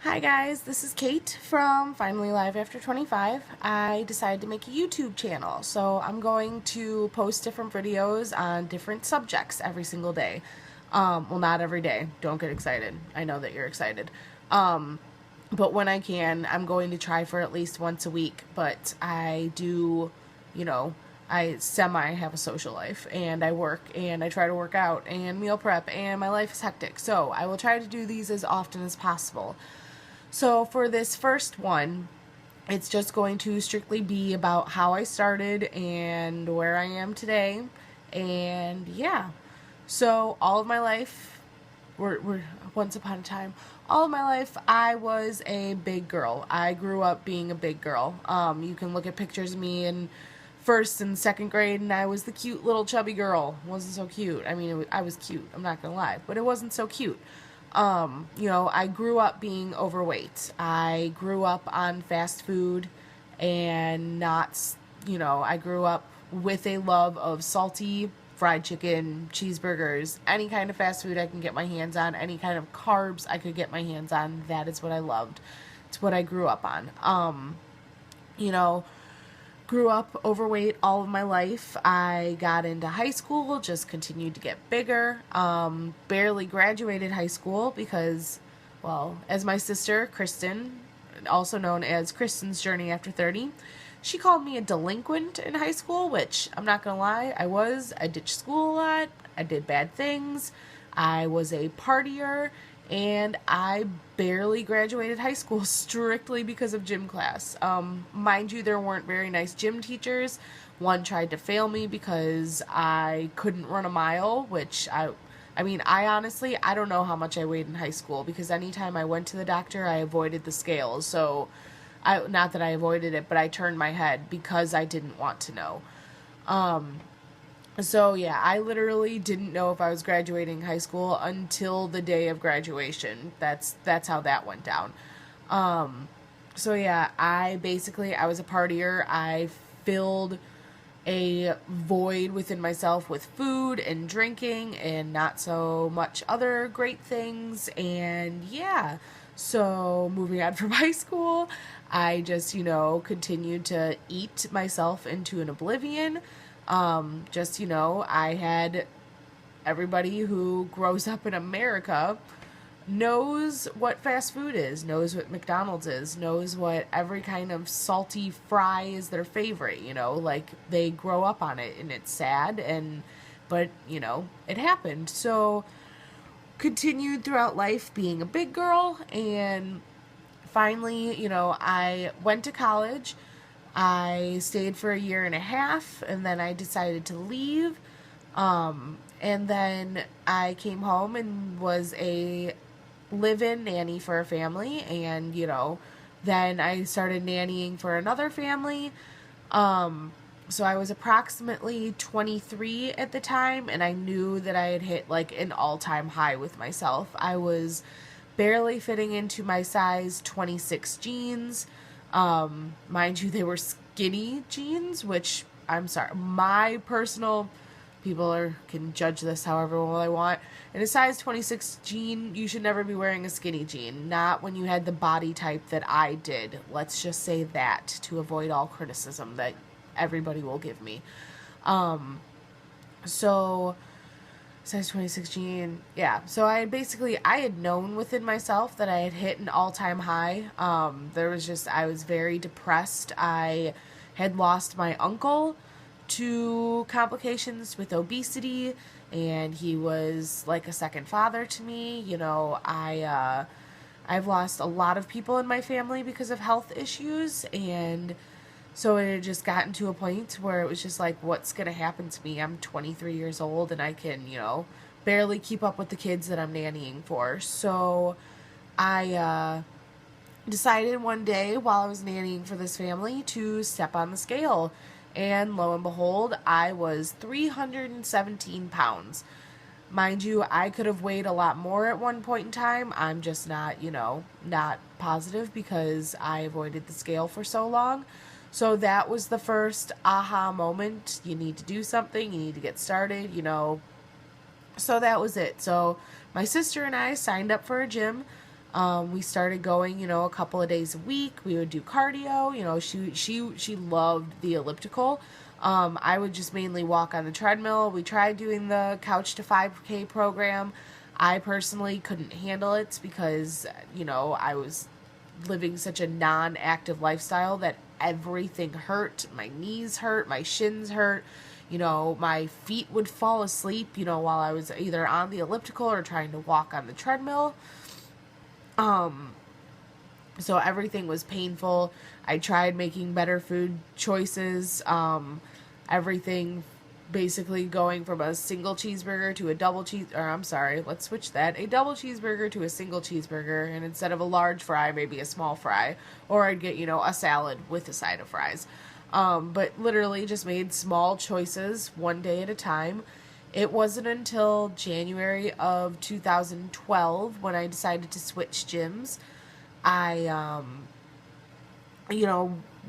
Hi guys, this is Kate from Finally Live After 25. I decided to make a YouTube channel, so I'm going to post different videos on different subjects every single day. Well, not every day. Don't get excited. I know that you're excited. But when I can, I'm going to try for at least once a week. But I do, you know, I have a social life, and I work, and I try to work out, and meal prep, and my life is hectic. So I will try to do these as often as possible. So for this first one, it's just going to strictly be about how I started and where I am today. And yeah, so all of my life, we're once upon a time, all of my life, I was a big girl. I grew up being a big girl. You can look at pictures of me in first and second grade, and I was the cute little chubby girl. It wasn't so cute. I mean, I was cute. I'm not gonna lie, but it wasn't so cute. I grew up being overweight. I grew up on fast food and not, I grew up with a love of salty fried chicken, cheeseburgers, any kind of fast food I can get my hands on, any kind of carbs I could get my hands on. That is what I loved. It's what I grew up on. You know, Grew up overweight all of my life. I got into high school, just continued to get bigger. Barely graduated high school because, well, as my sister, Kristen, also known as Kristen's Journey After 30, she called me a delinquent in high school, which I'm not going to lie, I was. I ditched school a lot. I did bad things. I was a partier, and I barely graduated high school strictly because of gym class. Mind you, there weren't very nice gym teachers. One tried to fail me because I couldn't run a mile, which I honestly, I don't know how much I weighed in high school because anytime I went to the doctor, I avoided the scales. So, not that I avoided it, but I turned my head because I didn't want to know. So yeah, I literally didn't know if I was graduating high school until the day of graduation. That's how that went down. So yeah, I was a partier. I filled a void within myself with food and drinking and not so much other great things. And yeah, so moving on from high school, I just, continued to eat myself into an oblivion. I had everybody who grows up in America knows what fast food is, knows what McDonald's is, knows what every kind of salty fry is their favorite, like they grow up on it and it's sad but it happened. So continued throughout life being a big girl, and finally, I went to college. I stayed for a year and a half, and then I decided to leave. And then I came home and was a live-in nanny for a family, and, then I started nannying for another family. So I was approximately 23 at the time, and I knew that I had hit, like, an all-time high with myself. I was barely fitting into my size 26 jeans. Mind you, they were skinny jeans, which I'm sorry, my personal can judge this however well they want. In a size 26 jean, you should never be wearing a skinny jean. Not when you had the body type that I did. Let's just say that to avoid all criticism that everybody will give me. So size 26 jean, yeah. So I had known within myself that I had hit an all-time high. I was very depressed. I had lost my uncle to complications with obesity, and he was like a second father to me. I've lost a lot of people in my family because of health issues, and so it had just gotten to a point where it was just like, what's going to happen to me? I'm 23 years old and I can, barely keep up with the kids that I'm nannying for. So I decided one day while I was nannying for this family to step on the scale. And lo and behold, I was 317 pounds. Mind you, I could have weighed a lot more at one point in time. I'm just not, not positive because I avoided the scale for so long. So that was the first aha moment. You need to do something. You need to get started, So that was it. So my sister and I signed up for a gym. We started going, a couple of days a week. We would do cardio. She loved the elliptical. I would just mainly walk on the treadmill. We tried doing the Couch to 5K program. I personally couldn't handle it because, I was living such a non-active lifestyle that everything hurt. My knees hurt, my shins hurt. My feet would fall asleep, while I was either on the elliptical or trying to walk on the treadmill. So everything was painful. I tried making better food choices. Everything basically going from a single cheeseburger to a double let's switch that. A double cheeseburger to a single cheeseburger, and instead of a large fry, maybe a small fry. Or I'd get, a salad with a side of fries. But literally just made small choices one day at a time. It wasn't until January of 2012 when I decided to switch gyms.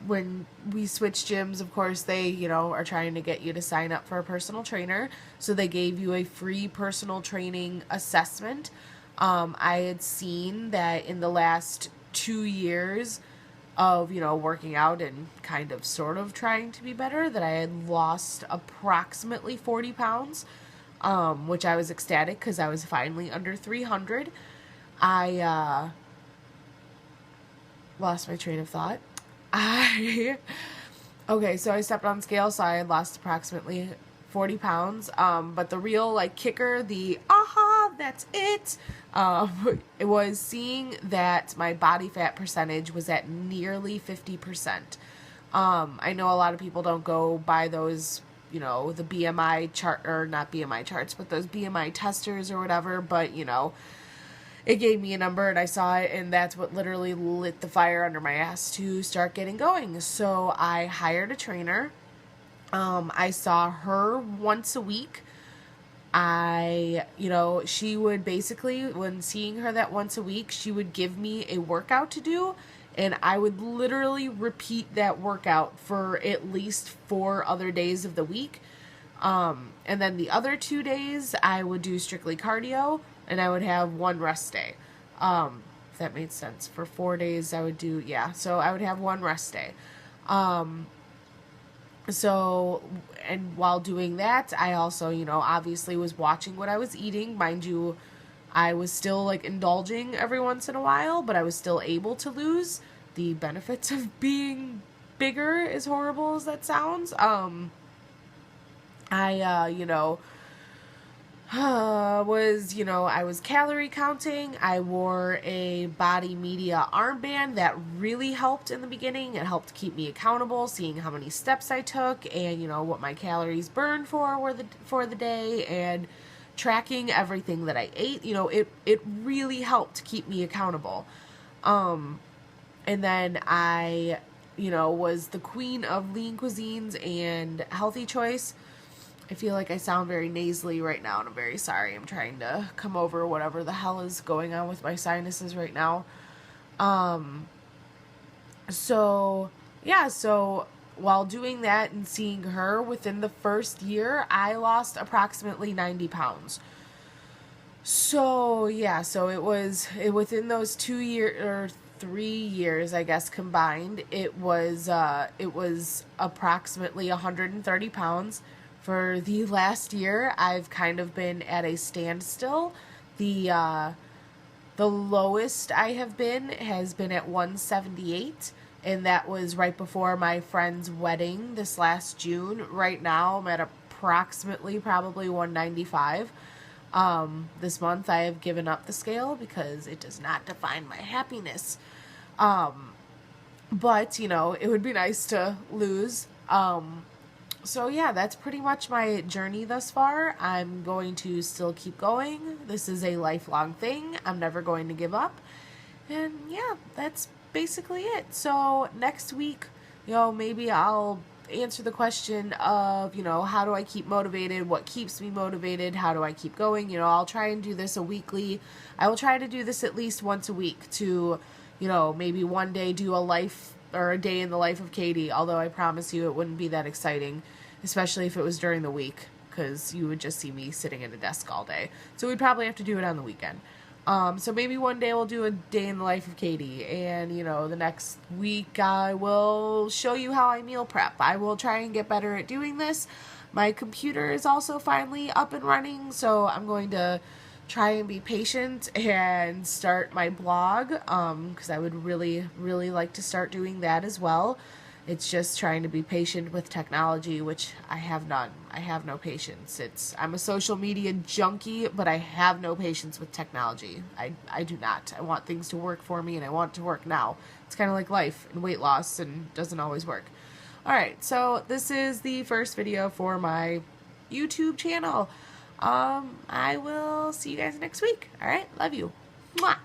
When we switch gyms, of course, they, are trying to get you to sign up for a personal trainer. So they gave you a free personal training assessment. I had seen that in the last 2 years of, working out and kind of sort of trying to be better, that I had lost approximately 40 pounds, which I was ecstatic because I was finally under 300. I lost my train of thought. Okay, so I stepped on scale, so I had lost approximately 40 pounds. But the real, kicker, that's it, it was seeing that my body fat percentage was at nearly 50%. I know a lot of people don't go by those, the BMI chart, or not BMI charts, but those BMI testers or whatever, but, it gave me a number and I saw it, and that's what literally lit the fire under my ass to start getting going. So I hired a trainer. I saw her once a week. She would basically, when seeing her that once a week, she would give me a workout to do, and I would literally repeat that workout for at least 4 other days of the week. And then the other 2 days, I would do strictly cardio, and I would have 1 rest day. If that made sense. For 4 days, I would do, so I would have 1 rest day. And while doing that, I also, obviously was watching what I was eating. Mind you, I was still, indulging every once in a while, but I was still able to lose. The benefits of being bigger, as horrible as that sounds. I was calorie counting. I wore a Body Media armband that really helped in the beginning. It helped keep me accountable, seeing how many steps I took and, what my calories burned for the day, and tracking everything that I ate. It really helped keep me accountable. And then I, was the queen of lean cuisines and healthy choice. I feel like I sound very nasally right now, and I'm very sorry. I'm trying to come over whatever the hell is going on with my sinuses right now. So while doing that and seeing her, within the first year, I lost approximately 90 pounds. So it was within those 2 years, or 3 years, I guess, combined, it was approximately 130 pounds. For the last year, I've kind of been at a standstill. The lowest I have been has been at 178, and that was right before my friend's wedding this last June. Right now, I'm at approximately probably 195. This month, I have given up the scale because it does not define my happiness. But, it would be nice to lose. So that's pretty much my journey thus far. I'm going to still keep going. This is a lifelong thing. I'm never going to give up. And that's basically it. So next week, maybe I'll answer the question of, how do I keep motivated? What keeps me motivated? How do I keep going? I'll try and do this I will try to do this at least once a week to, maybe one day do a day in the life of Katie, although I promise you it wouldn't be that exciting, especially if it was during the week, because you would just see me sitting at a desk all day. So we'd probably have to do it on the weekend. So maybe one day we'll do a day in the life of Katie, and you know, the next week I will show you how I meal prep. I will try and get better at doing this. My computer is also finally up and running, so I'm going to try and be patient and start my blog, because I would really, really like to start doing that as well. It's just trying to be patient with technology, which I have none. I have no patience. I'm a social media junkie, but I have no patience with technology. I do not. I want things to work for me, and I want it to work now. It's kind of like life and weight loss, and doesn't always work. Alright, so this is the first video for my YouTube channel. I will see you guys next week. Alright, love you. Mwah!